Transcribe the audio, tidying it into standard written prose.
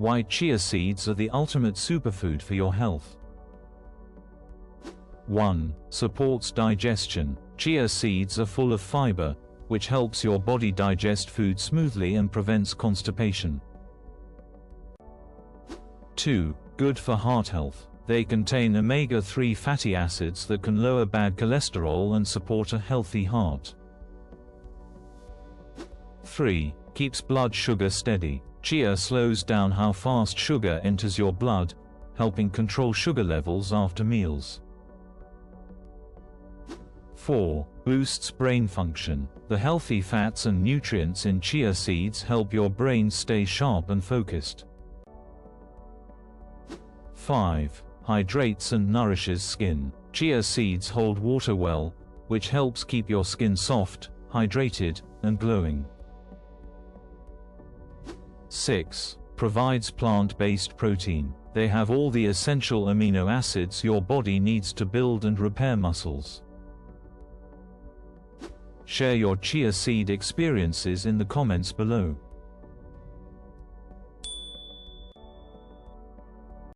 Why chia seeds are the ultimate superfood for your health. 1. Supports digestion. Chia seeds are full of fiber, which helps your body digest food smoothly and prevents constipation. 2. Good for heart health. They contain omega-3 fatty acids that can lower bad cholesterol and support a healthy heart. 3. Keeps blood sugar steady. Chia slows down how fast sugar enters your blood, helping control sugar levels after meals. 4. Boosts brain function. The healthy fats and nutrients in chia seeds help your brain stay sharp and focused. 5. Hydrates and nourishes skin. Chia seeds hold water well, which helps keep your skin soft, hydrated, and glowing. 6. Provides plant-based protein. They have all the essential amino acids your body needs to build and repair muscles. Share your chia seed experiences in the comments below.